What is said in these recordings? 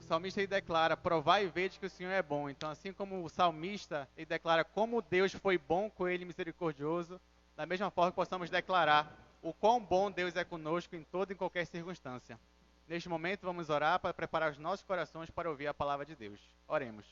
salmista ele declara: provai e vede que o Senhor é bom. Então, assim como o salmista ele declara como Deus foi bom com ele, misericordioso, da mesma forma que possamos declarar o quão bom Deus é conosco em toda e qualquer circunstância. Neste momento, vamos orar para preparar os nossos corações para ouvir a palavra de Deus. Oremos.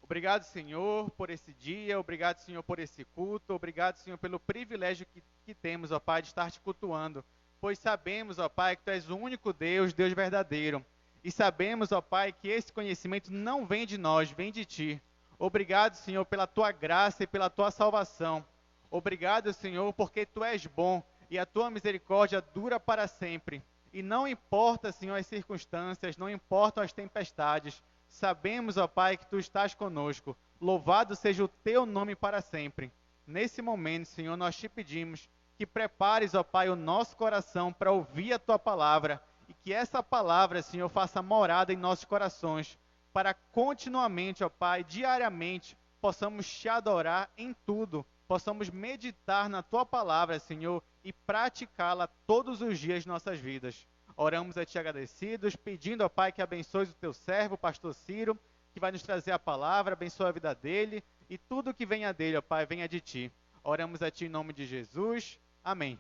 Obrigado, Senhor, por esse dia. Obrigado, Senhor, por esse culto. Obrigado, Senhor, pelo privilégio que temos, ó Pai, de estar te cultuando. Pois sabemos, ó Pai, que Tu és o único Deus, Deus verdadeiro. E sabemos, ó Pai, que esse conhecimento não vem de nós, vem de Ti. Obrigado, Senhor, pela Tua graça e pela Tua salvação. Obrigado, Senhor, porque Tu és bom e a Tua misericórdia dura para sempre. E não importa, Senhor, as circunstâncias, não importam as tempestades. Sabemos, ó Pai, que Tu estás conosco. Louvado seja o Teu nome para sempre. Nesse momento, Senhor, nós te pedimos que prepares, ó Pai, o nosso coração para ouvir a Tua palavra e que essa palavra, Senhor, faça morada em nossos corações, para continuamente, ó Pai, diariamente, possamos te adorar em tudo, possamos meditar na Tua palavra, Senhor, e praticá-la todos os dias de nossas vidas. Oramos a Ti agradecidos, pedindo, ó Pai, que abençoes o Teu servo, o pastor Ciro, que vai nos trazer a palavra, abençoe a vida dele, e tudo que venha dele, ó Pai, venha de Ti. Oramos a Ti em nome de Jesus. Amém.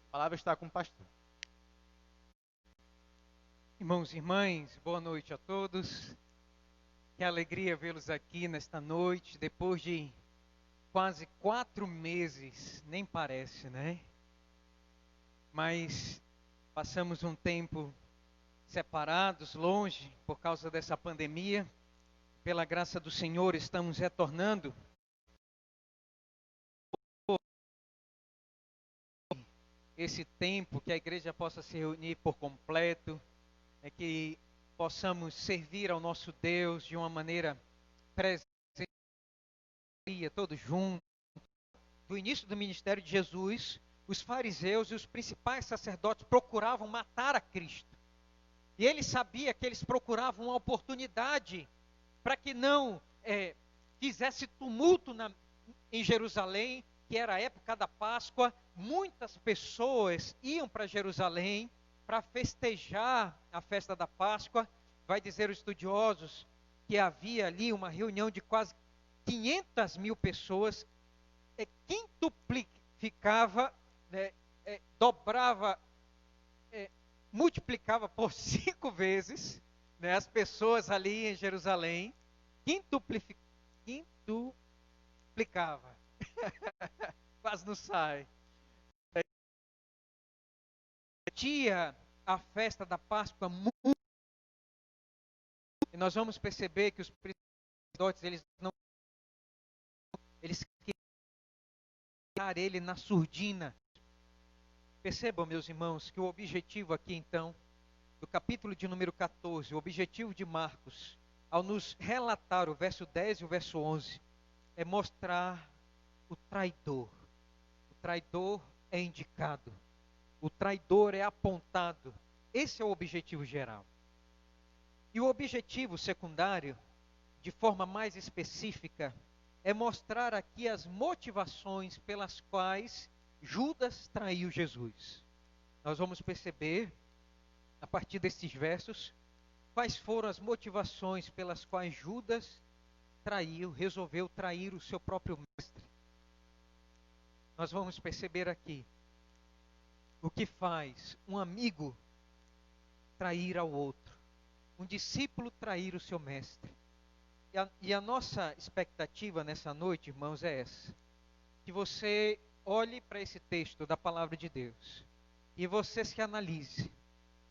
A palavra está com o pastor. Irmãos e irmãs, boa noite a todos. Que alegria vê-los aqui nesta noite, depois de quase 4 meses, nem parece, né? Mas passamos um tempo separados, longe, por causa dessa pandemia. Pela graça do Senhor, estamos retornando. Esse tempo que a igreja possa se reunir por completo, que possamos servir ao nosso Deus de uma maneira presente, todos juntos. Do início do ministério de Jesus, os fariseus e os principais sacerdotes procuravam matar a Cristo. E ele sabia que eles procuravam uma oportunidade para que não fizesse tumulto em Jerusalém, que era a época da Páscoa. Muitas pessoas iam para Jerusalém para festejar a festa da Páscoa. Vai dizer os estudiosos que havia ali uma reunião de quase 500 mil pessoas, quintuplificava, dobrava, multiplicava por 5 vezes, né, as pessoas ali em Jerusalém, quintuplicava, quase não sai. Tinha a festa da Páscoa muito, e nós vamos perceber que os sacerdotes, eles queriam ele na surdina. Percebam, meus irmãos, que o objetivo aqui então, do capítulo de número 14, o objetivo de Marcos, ao nos relatar o verso 10 e o verso 11, é mostrar o traidor. O traidor é indicado. O traidor é apontado. Esse é o objetivo geral. E o objetivo secundário, de forma mais específica, é mostrar aqui as motivações pelas quais Judas traiu Jesus. Nós vamos perceber, a partir desses versos, quais foram as motivações pelas quais Judas resolveu trair o seu próprio mestre. Nós vamos perceber aqui o que faz um amigo trair ao outro, um discípulo trair o seu mestre. E a nossa expectativa nessa noite, irmãos, é essa: que você olhe para esse texto da palavra de Deus e você se analise,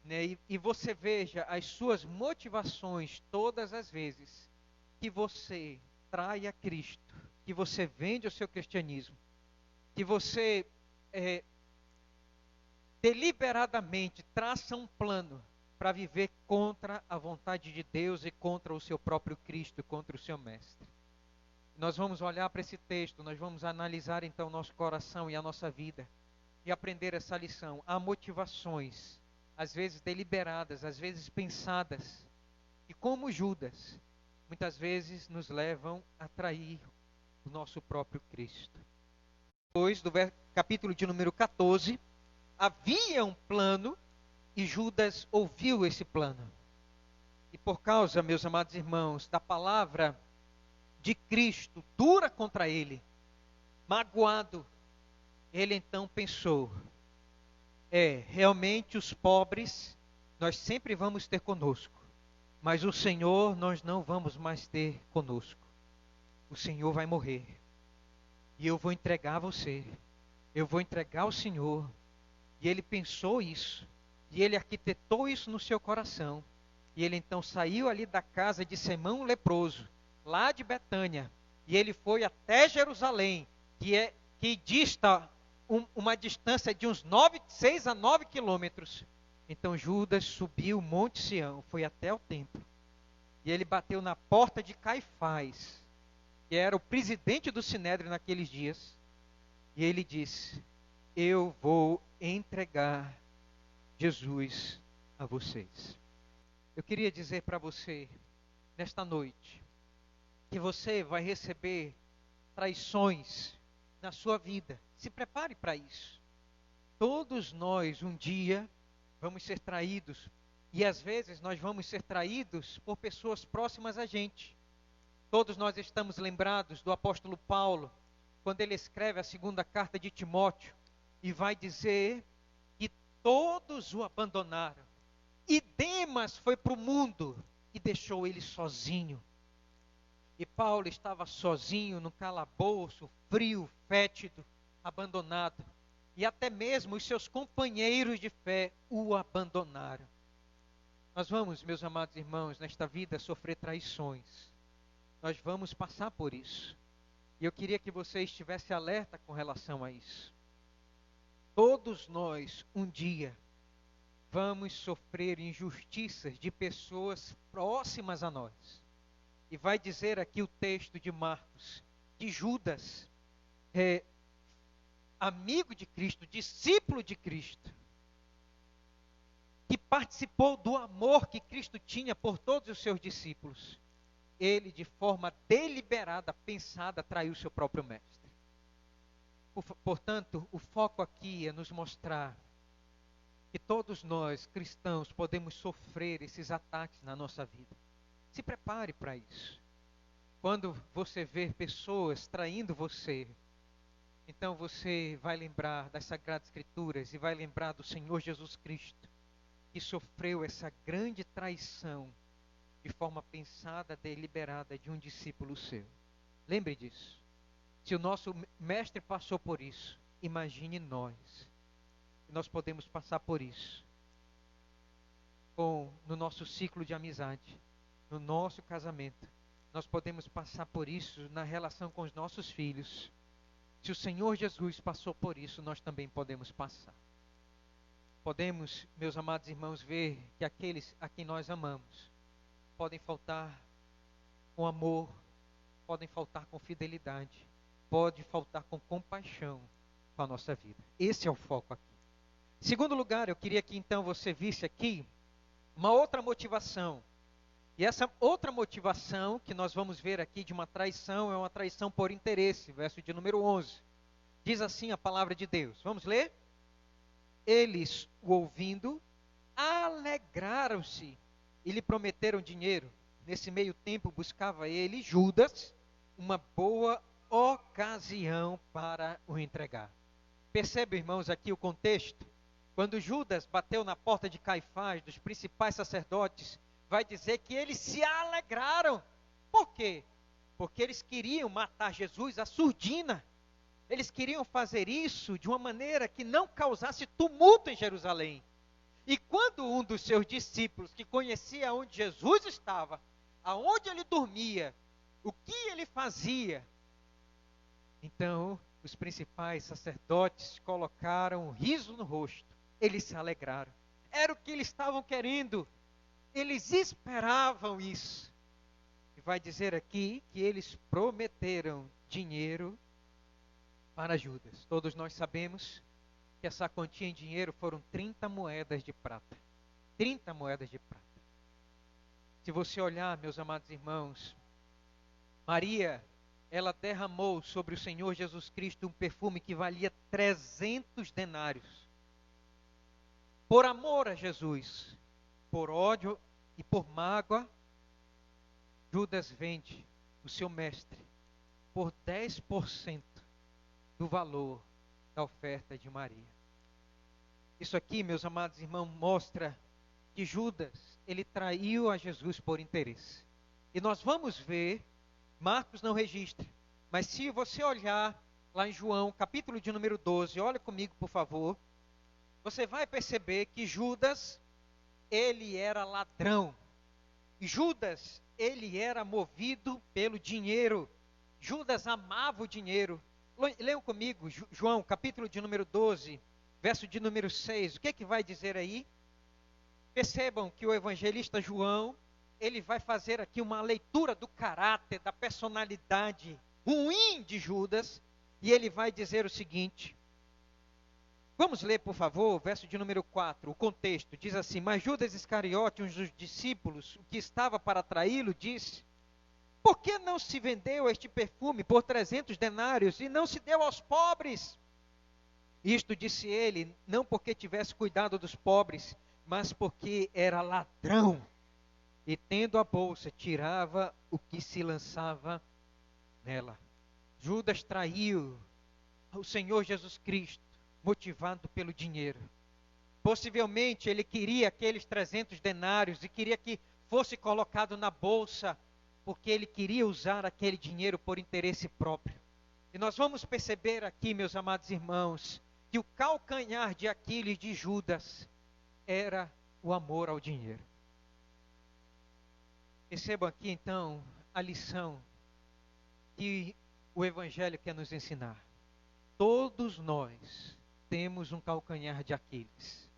né, e você veja as suas motivações todas as vezes que você trai a Cristo, que você vende o seu cristianismo, que você deliberadamente traça um plano para viver contra a vontade de Deus e contra o seu próprio Cristo, contra o seu mestre. Nós vamos olhar para esse texto, nós vamos analisar então o nosso coração e a nossa vida e aprender essa lição. Há motivações, às vezes deliberadas, às vezes pensadas, que como Judas, muitas vezes nos levam a trair o nosso próprio Cristo. Depois do capítulo de número 14, havia um plano E Judas ouviu esse plano. E por causa, meus amados irmãos, da palavra de Cristo dura contra ele, magoado, ele então pensou: realmente os pobres nós sempre vamos ter conosco, mas o Senhor nós não vamos mais ter conosco. O Senhor vai morrer, e eu vou entregar você, eu vou entregar o Senhor. E ele pensou isso, e ele arquitetou isso no seu coração. E ele então saiu ali da casa de Simão o leproso, lá de Betânia, e ele foi até Jerusalém, que dista uma distância de uns 6 a 9 quilômetros. Então Judas subiu o Monte Sião, foi até o templo, e ele bateu na porta de Caifás, que era o presidente do Sinédrio naqueles dias, e ele disse: eu vou entregar Jesus a vocês. Eu queria dizer para você, nesta noite, que você vai receber traições na sua vida. Se prepare para isso. Todos nós, um dia, vamos ser traídos. E às vezes nós vamos ser traídos por pessoas próximas a gente. Todos nós estamos lembrados do apóstolo Paulo, quando ele escreve a segunda carta de Timóteo, e vai dizer que todos o abandonaram. E Demas foi para o mundo e deixou ele sozinho. E Paulo estava sozinho no calabouço, frio, fétido, abandonado. E até mesmo os seus companheiros de fé o abandonaram. Nós vamos, meus amados irmãos, nesta vida sofrer traições. Nós vamos passar por isso. E eu queria que você estivesse alerta com relação a isso. Todos nós, um dia, vamos sofrer injustiças de pessoas próximas a nós. E vai dizer aqui o texto de Marcos, que Judas, amigo de Cristo, discípulo de Cristo, que participou do amor que Cristo tinha por todos os seus discípulos, ele de forma deliberada, pensada, traiu seu próprio mestre. Portanto, o foco aqui é nos mostrar que todos nós, cristãos, podemos sofrer esses ataques na nossa vida. Se prepare para isso. Quando você ver pessoas traindo você, então você vai lembrar das Sagradas Escrituras e vai lembrar do Senhor Jesus Cristo, que sofreu essa grande traição de forma pensada, deliberada de um discípulo seu. Lembre disso. Se o nosso mestre passou por isso, imagine nós. Nós podemos passar por isso no nosso ciclo de amizade, no nosso casamento. Nós podemos passar por isso na relação com os nossos filhos. Se o Senhor Jesus passou por isso, nós também podemos passar. Podemos, meus amados irmãos, ver que aqueles a quem nós amamos podem faltar com amor, podem faltar com fidelidade, pode faltar com compaixão com a nossa vida. Esse é o foco aqui. Em segundo lugar, eu queria que então você visse aqui uma outra motivação. E essa outra motivação que nós vamos ver aqui de uma traição é uma traição por interesse. Verso de número 11. Diz assim a palavra de Deus. Vamos ler? Eles, o ouvindo, alegraram-se e lhe prometeram dinheiro. Nesse meio tempo buscava ele, Judas, uma boa ocasião para o entregar. Percebe, irmãos, aqui o contexto? Quando Judas bateu na porta de Caifás, dos principais sacerdotes, vai dizer que eles se alegraram. Por quê? Porque eles queriam matar Jesus à surdina. Eles queriam fazer isso de uma maneira que não causasse tumulto em Jerusalém. E quando um dos seus discípulos, que conhecia onde Jesus estava, aonde ele dormia, o que ele fazia, então os principais sacerdotes colocaram um riso no rosto. Eles se alegraram. Era o que eles estavam querendo. Eles esperavam isso. E vai dizer aqui que eles prometeram dinheiro para Judas. Todos nós sabemos que essa quantia em dinheiro foram 30 moedas de prata. 30 moedas de prata. Se você olhar, meus amados irmãos, Maria, ela derramou sobre o Senhor Jesus Cristo um perfume que valia 300 denários. por amor a Jesus, por ódio e por mágoa, Judas vende o seu mestre por 10% do valor da oferta de Maria. Isso aqui, meus amados irmãos, mostra que Judas, ele traiu a Jesus por interesse. E nós vamos ver, Marcos não registra, mas se você olhar lá em João, capítulo de número 12, olha comigo, por favor, você vai perceber que Judas, ele era ladrão. Judas, ele era movido pelo dinheiro. Judas amava o dinheiro. Leiam comigo, João, capítulo de número 12, verso de número 6. O que é que vai dizer aí? Percebam que o evangelista João, ele vai fazer aqui uma leitura do caráter, da personalidade ruim de Judas, e ele vai dizer o seguinte. Vamos ler, por favor, o verso de número 4, o contexto. Diz assim: mas Judas Iscariote, um dos discípulos, o que estava para traí-lo, disse: por que não se vendeu este perfume por 300 denários e não se deu aos pobres? Isto disse ele, não porque tivesse cuidado dos pobres, mas porque era ladrão. E tendo a bolsa, tirava o que se lançava nela. Judas traiu o Senhor Jesus Cristo, motivado pelo dinheiro. Possivelmente ele queria aqueles 300 denários e queria que fosse colocado na bolsa, porque ele queria usar aquele dinheiro por interesse próprio. E nós vamos perceber aqui, meus amados irmãos, que o calcanhar de Aquiles de Judas era o amor ao dinheiro. Percebam aqui então a lição que o Evangelho quer nos ensinar. Todos nós temos um calcanhar de Aquiles.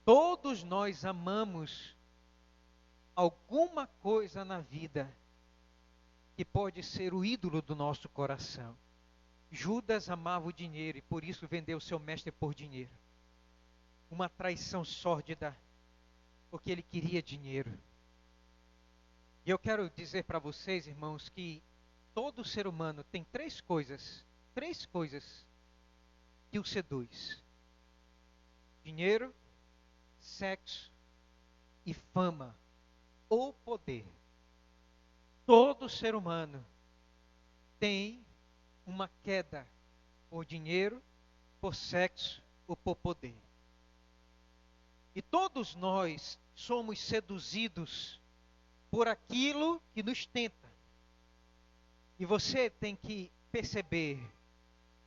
Todos nós amamos alguma coisa na vida que pode ser o ídolo do nosso coração. Judas amava o dinheiro e por isso vendeu seu mestre por dinheiro. Uma traição sórdida, porque ele queria dinheiro. E eu quero dizer para vocês, irmãos, que todo ser humano tem três coisas que o seduz: dinheiro, sexo e fama ou poder. Todo ser humano tem uma queda por dinheiro, por sexo ou por poder. E todos nós somos seduzidos por aquilo que nos tenta. E você tem que perceber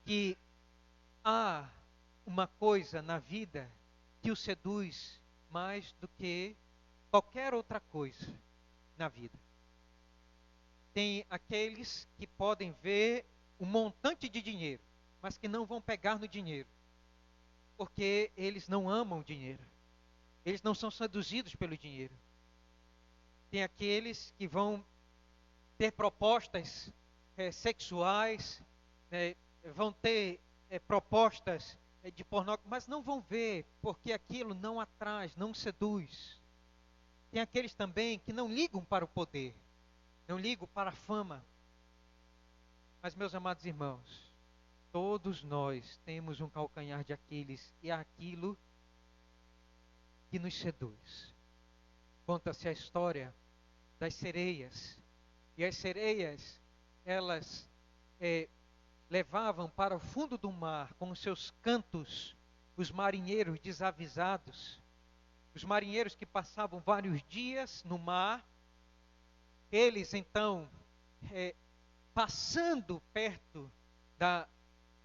que há uma coisa na vida que o seduz mais do que qualquer outra coisa na vida. Tem aqueles que podem ver um montante de dinheiro, mas que não vão pegar no dinheiro, porque eles não amam o dinheiro. Eles não são seduzidos pelo dinheiro. Tem aqueles que vão ter propostas sexuais, vão ter propostas de pornografia, mas não vão ver, porque aquilo não atrai, não seduz. Tem aqueles também que não ligam para o poder, não ligam para a fama. Mas, meus amados irmãos, todos nós temos um calcanhar de Aquiles, e é aquilo que nos seduz. Conta-se a história das sereias, e as sereias, elas levavam para o fundo do mar, com os seus cantos, os marinheiros desavisados, os marinheiros que passavam vários dias no mar. Eles então, passando perto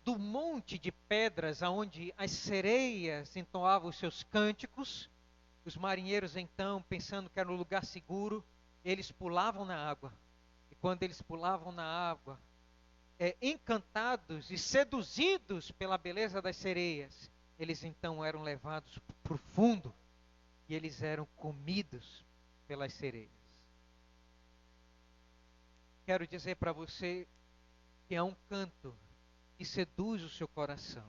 do monte de pedras, onde as sereias entoavam os seus cânticos, os marinheiros então, pensando que era um lugar seguro, eles pulavam na água. E quando eles pulavam na água, encantados e seduzidos pela beleza das sereias, eles então eram levados para o fundo e eles eram comidos pelas sereias. Quero dizer para você que há um canto que seduz o seu coração.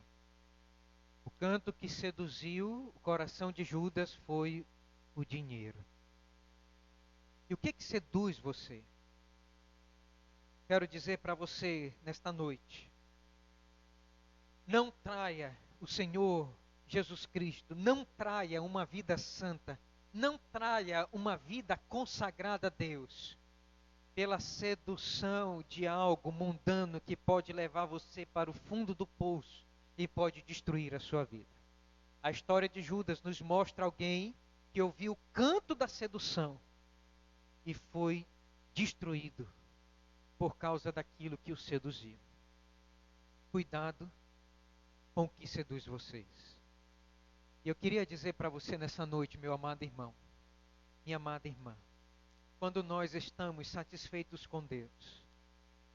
O canto que seduziu o coração de Judas foi o dinheiro. E o que seduz você? Quero dizer para você nesta noite: não traia o Senhor Jesus Cristo, não traia uma vida santa, não traia uma vida consagrada a Deus, pela sedução de algo mundano que pode levar você para o fundo do poço e pode destruir a sua vida. A história de Judas nos mostra alguém que ouviu o canto da sedução e foi destruído por causa daquilo que o seduziu. Cuidado com o que seduz vocês. E eu queria dizer para você nessa noite, meu amado irmão, minha amada irmã, quando nós estamos satisfeitos com Deus,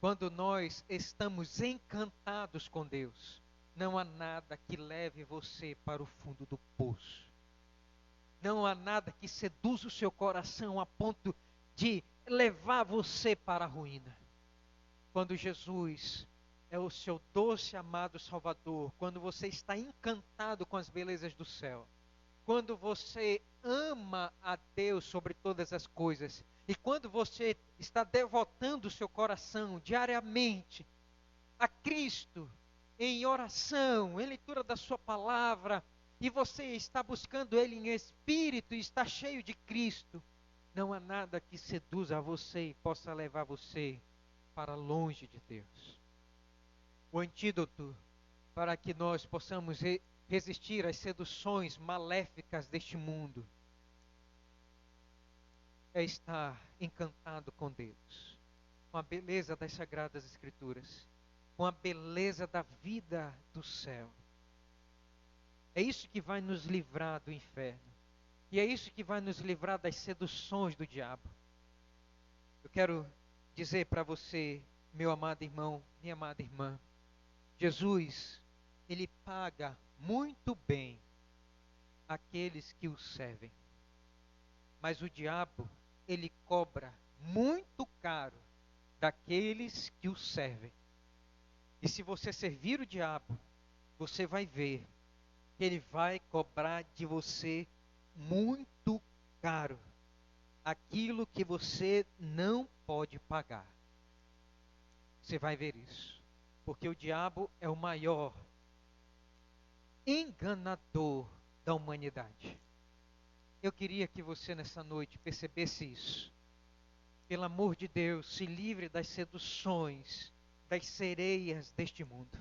quando nós estamos encantados com Deus, não há nada que leve você para o fundo do poço. Não há nada que seduza o seu coração a ponto de levar você para a ruína. Quando Jesus é o seu doce amado Salvador, quando você está encantado com as belezas do céu, quando você ama a Deus sobre todas as coisas, e quando você está devotando o seu coração diariamente a Cristo, em oração, em leitura da sua palavra, e você está buscando Ele em espírito e está cheio de Cristo, não há nada que seduza você e possa levar você para longe de Deus. O antídoto para que nós possamos resistir às seduções maléficas deste mundo é estar encantado com Deus, com a beleza das Sagradas Escrituras, com a beleza da vida do céu. É isso que vai nos livrar do inferno. E é isso que vai nos livrar das seduções do diabo. Eu quero dizer para você, meu amado irmão, minha amada irmã, Jesus, Ele paga muito bem aqueles que o servem. Mas o diabo, ele cobra muito caro daqueles que o servem. E se você servir o diabo, você vai ver que ele vai cobrar de você muito caro aquilo que você não pode pagar. Você vai ver isso. Porque o diabo é o maior enganador da humanidade. Eu queria que você nessa noite percebesse isso. Pelo amor de Deus, se livre das seduções, das sereias deste mundo.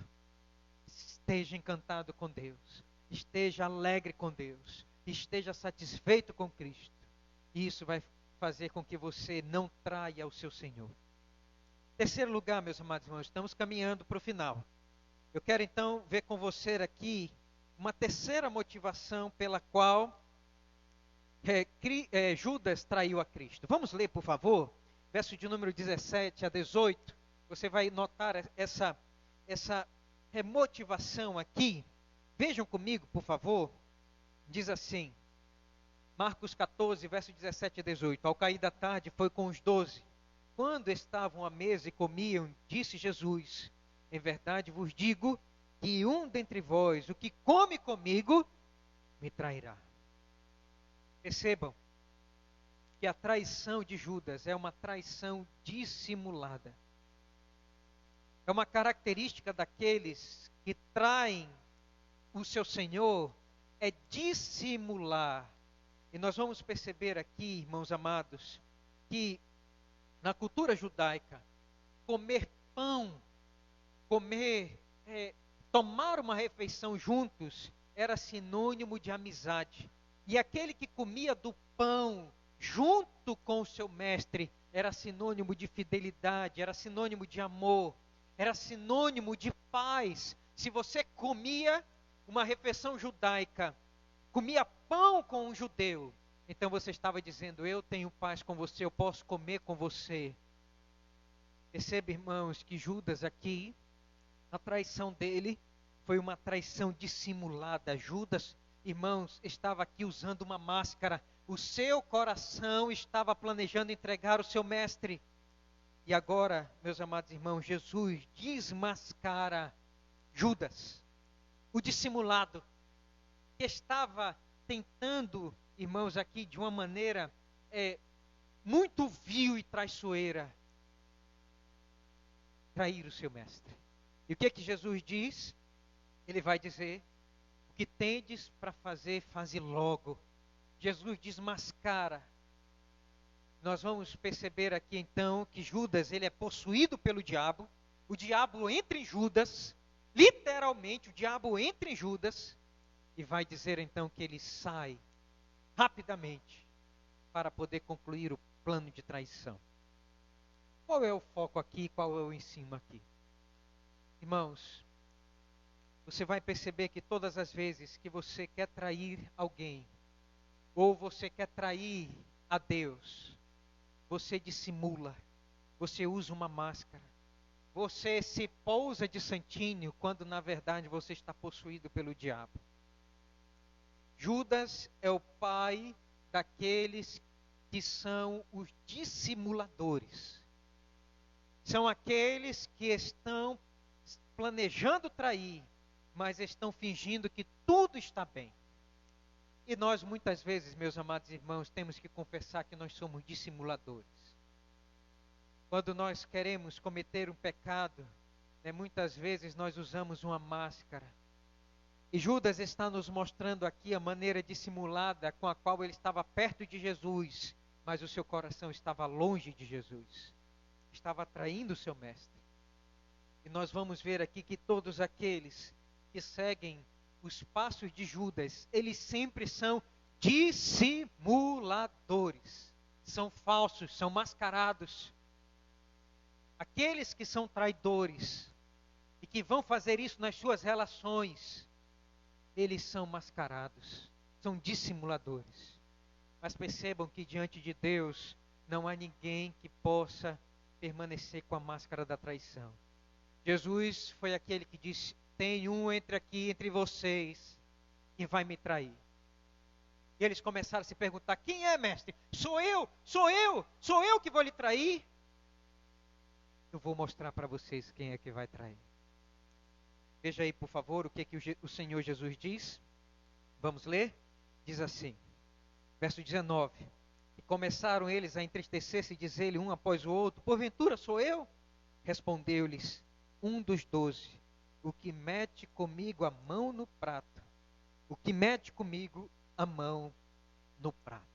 Esteja encantado com Deus. Esteja alegre com Deus. Esteja satisfeito com Cristo. E isso vai fazer com que você não traia o seu Senhor. Terceiro lugar, meus amados irmãos, estamos caminhando para o final. Eu quero então ver com você aqui uma terceira motivação pela qual Judas traiu a Cristo. Vamos ler, por favor, verso de número 17 a 18. Você vai notar essa motivação aqui. Vejam comigo, por favor. Diz assim, Marcos 14, verso 17 a 18. Ao cair da tarde, foi com os 12. Quando estavam à mesa e comiam, disse Jesus, em verdade vos digo que um dentre vós, o que come comigo, me trairá. Percebam que a traição de Judas é uma traição dissimulada. É uma característica daqueles que traem o seu Senhor, é dissimular. E nós vamos perceber aqui, irmãos amados, que na cultura judaica, comer pão, tomar uma refeição juntos, era sinônimo de amizade. E aquele que comia do pão junto com o seu mestre, era sinônimo de fidelidade, era sinônimo de amor, era sinônimo de paz. Se você comia uma refeição judaica, comia pão com um judeu, então você estava dizendo, eu tenho paz com você, eu posso comer com você. Perceba, irmãos, que Judas aqui, a traição dele foi uma traição dissimulada. Judas, irmãos, estava aqui usando uma máscara. O seu coração estava planejando entregar o seu mestre. E agora, meus amados irmãos, Jesus desmascara Judas, o dissimulado, que estava tentando, irmãos, aqui de uma maneira muito vil e traiçoeira, trair o seu mestre. E o que é que Jesus diz? Ele vai dizer, o que tendes para fazer, faze logo. Jesus desmascara. Nós vamos perceber aqui então que Judas, ele é possuído pelo diabo. O diabo entra em Judas, literalmente o diabo entra em Judas e vai dizer então que ele sai rapidamente para poder concluir o plano de traição. Qual é o foco aqui? Qual é o ensino aqui? Irmãos, você vai perceber que todas as vezes que você quer trair alguém, ou você quer trair a Deus, você dissimula, você usa uma máscara, você se pousa de santinho, quando na verdade você está possuído pelo diabo. Judas é o pai daqueles que são os dissimuladores. São aqueles que estão planejando trair, mas estão fingindo que tudo está bem. E nós muitas vezes, meus amados irmãos, temos que confessar que nós somos dissimuladores. Quando nós queremos cometer um pecado, muitas vezes nós usamos uma máscara. E Judas está nos mostrando aqui a maneira dissimulada com a qual ele estava perto de Jesus, mas o seu coração estava longe de Jesus. Estava traindo o seu mestre. E nós vamos ver aqui que todos aqueles que seguem os passos de Judas, eles sempre são dissimuladores. São falsos, são mascarados. Aqueles que são traidores e que vão fazer isso nas suas relações, eles são mascarados, são dissimuladores. Mas percebam que diante de Deus não há ninguém que possa permanecer com a máscara da traição. Jesus foi aquele que disse: tem um entre vocês que vai me trair. E eles começaram a se perguntar: quem é, mestre? Sou eu que vou lhe trair. Eu vou mostrar para vocês quem é que vai trair. Veja aí, por favor, o que o Senhor Jesus diz. Vamos ler? Diz assim, verso 19. E começaram eles a entristecer-se e dizer-lhe um após o outro: porventura sou eu? Respondeu-lhes um dos 12: o que mete comigo a mão no prato, o que mete comigo a mão no prato.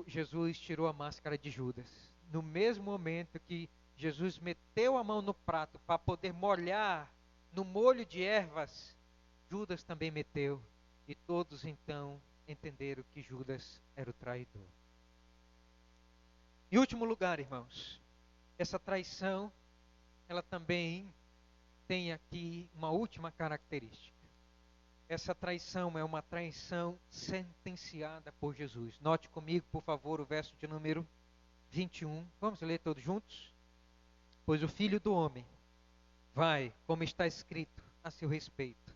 Jesus tirou a máscara de Judas. No mesmo momento que Jesus meteu a mão no prato para poder molhar no molho de ervas, Judas também meteu. E todos então entenderam que Judas era o traidor. Em último lugar, irmãos, essa traição, ela também tem aqui uma última característica. Essa traição é uma traição sentenciada por Jesus. Note comigo, por favor, o verso de número 21. Vamos ler todos juntos? Pois o Filho do Homem vai, como está escrito a seu respeito,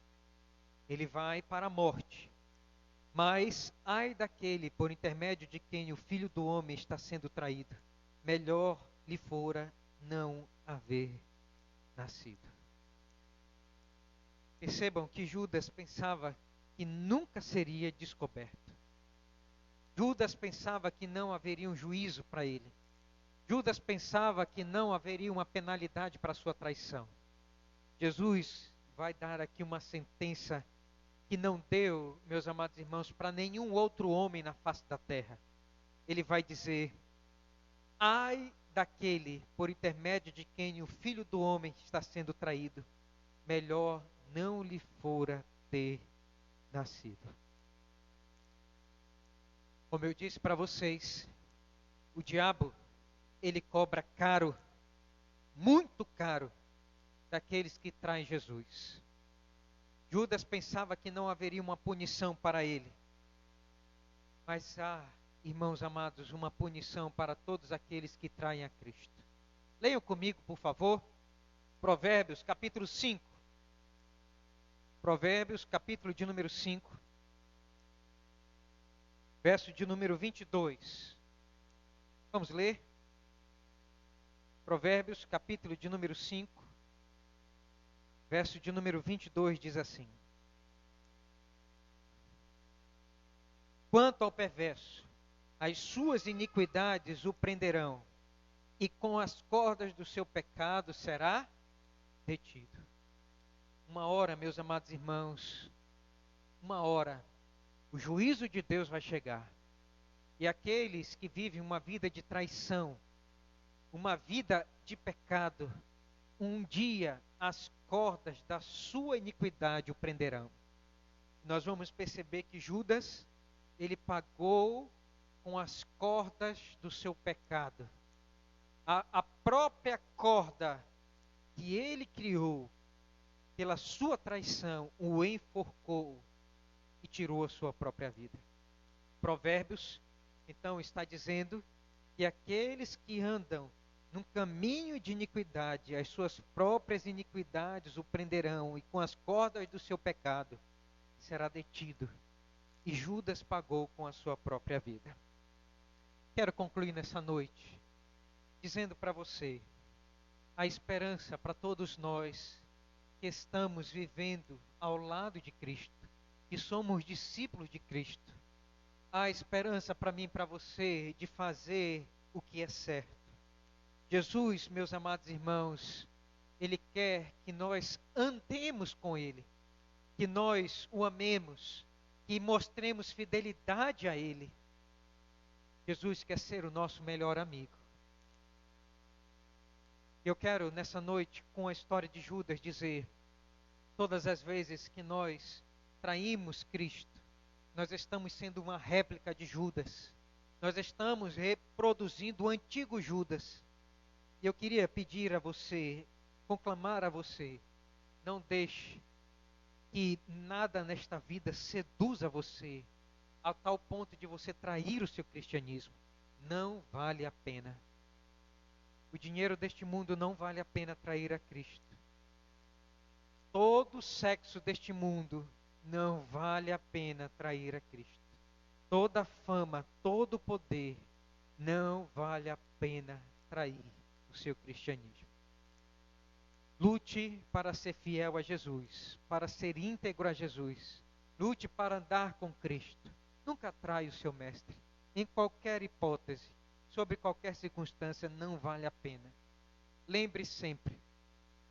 ele vai para a morte. Mas ai daquele por intermédio de quem o Filho do Homem está sendo traído. Melhor lhe fora não haver nascido. Percebam que Judas pensava que nunca seria descoberto. Judas pensava que não haveria um juízo para ele. Judas pensava que não haveria uma penalidade para a sua traição. Jesus vai dar aqui uma sentença que não deu, meus amados irmãos, para nenhum outro homem na face da terra. Ele vai dizer: ai daquele por intermédio de quem o Filho do Homem está sendo traído. Melhor não lhe fora ter nascido. Como eu disse para vocês, o diabo, ele cobra caro, muito caro, daqueles que traem Jesus. Judas pensava que não haveria uma punição para ele. Mas há, irmãos amados, uma punição para todos aqueles que traem a Cristo. Leiam comigo, por favor, Provérbios, capítulo 5. Provérbios, capítulo de número 5, verso de número 22. Vamos ler? Provérbios, capítulo de número 5, verso de número 22, diz assim: quanto ao perverso, as suas iniquidades o prenderão, e com as cordas do seu pecado será retido. Uma hora, meus amados irmãos, uma hora, o juízo de Deus vai chegar. E aqueles que vivem uma vida de traição, uma vida de pecado, um dia as cordas da sua iniquidade o prenderão. Nós vamos perceber que Judas, ele pagou com as cordas do seu pecado. A própria corda que ele criou, pela sua traição, o enforcou e tirou a sua própria vida. Provérbios, então, está dizendo que aqueles que andam num caminho de iniquidade, as suas próprias iniquidades o prenderão, e com as cordas do seu pecado será detido. E Judas pagou com a sua própria vida. Quero concluir nessa noite dizendo para você a esperança para todos nós que estamos vivendo ao lado de Cristo, que somos discípulos de Cristo. Há esperança para mim e para você de fazer o que é certo. Jesus, meus amados irmãos, Ele quer que nós andemos com Ele, que nós o amemos, que mostremos fidelidade a Ele. Jesus quer ser o nosso melhor amigo. Eu quero, nessa noite, com a história de Judas, dizer: todas as vezes que nós traímos Cristo, nós estamos sendo uma réplica de Judas. Nós estamos reproduzindo o antigo Judas. E eu queria pedir a você, conclamar a você, não deixe que nada nesta vida seduza você a tal ponto de você trair o seu cristianismo. Não vale a pena. O dinheiro deste mundo não vale a pena trair a Cristo. Todo o sexo deste mundo não vale a pena trair a Cristo. Toda a fama, todo o poder não vale a pena trair o seu cristianismo. Lute para ser fiel a Jesus, para ser íntegro a Jesus. Lute para andar com Cristo. Nunca traia o seu mestre. Em qualquer hipótese, sobre qualquer circunstância, não vale a pena. Lembre sempre,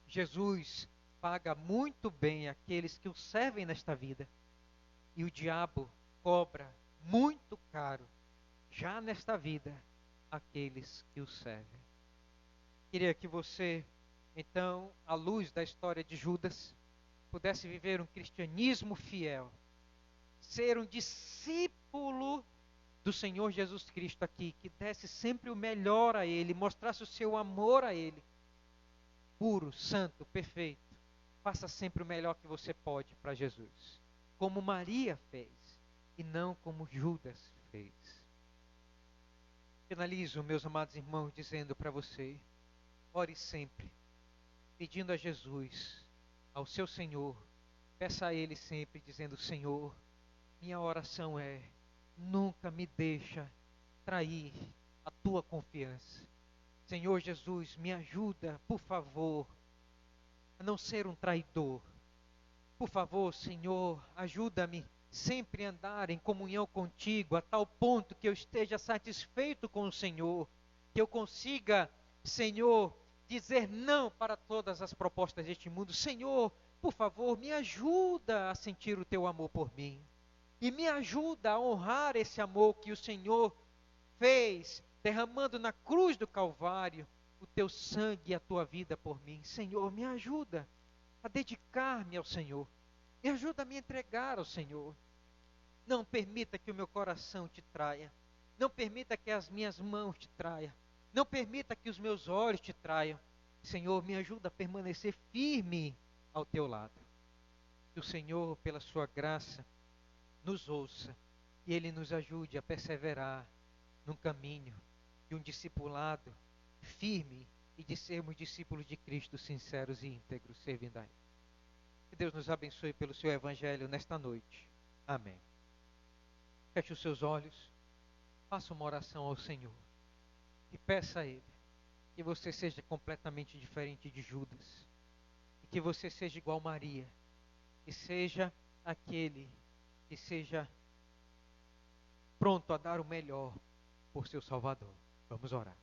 Jesus paga muito bem aqueles que o servem nesta vida. E o diabo cobra muito caro, já nesta vida, aqueles que o servem. Queria que você, então, à luz da história de Judas, pudesse viver um cristianismo fiel, ser um discípulo do Senhor Jesus Cristo aqui, que desse sempre o melhor a Ele, mostrasse o seu amor a Ele, puro, santo, perfeito. Faça sempre o melhor que você pode para Jesus, como Maria fez, e não como Judas fez. Finalizo, meus amados irmãos, dizendo para você: ore sempre, pedindo a Jesus, ao seu Senhor, peça a Ele sempre, dizendo: Senhor, minha oração é: nunca me deixa trair a tua confiança. Senhor Jesus, me ajuda, por favor, a não ser um traidor. Por favor, Senhor, ajuda-me sempre a andar em comunhão contigo, a tal ponto que eu esteja satisfeito com o Senhor, que eu consiga, Senhor, dizer não para todas as propostas deste mundo. Senhor, por favor, me ajuda a sentir o teu amor por mim. E me ajuda a honrar esse amor que o Senhor fez, derramando na cruz do Calvário o teu sangue e a tua vida por mim. Senhor, me ajuda a dedicar-me ao Senhor. Me ajuda a me entregar ao Senhor. Não permita que o meu coração te traia. Não permita que as minhas mãos te traiam. Não permita que os meus olhos te traiam. Senhor, me ajuda a permanecer firme ao teu lado. Que o Senhor, pela sua graça, nos ouça e Ele nos ajude a perseverar num caminho de um discipulado firme e de sermos discípulos de Cristo sinceros e íntegros, servindo a Ele. Que Deus nos abençoe pelo seu Evangelho nesta noite. Amém. Feche os seus olhos, faça uma oração ao Senhor e peça a Ele que você seja completamente diferente de Judas e que você seja igual Maria, que seja aquele que seja pronto a dar o melhor por seu Salvador. Vamos orar.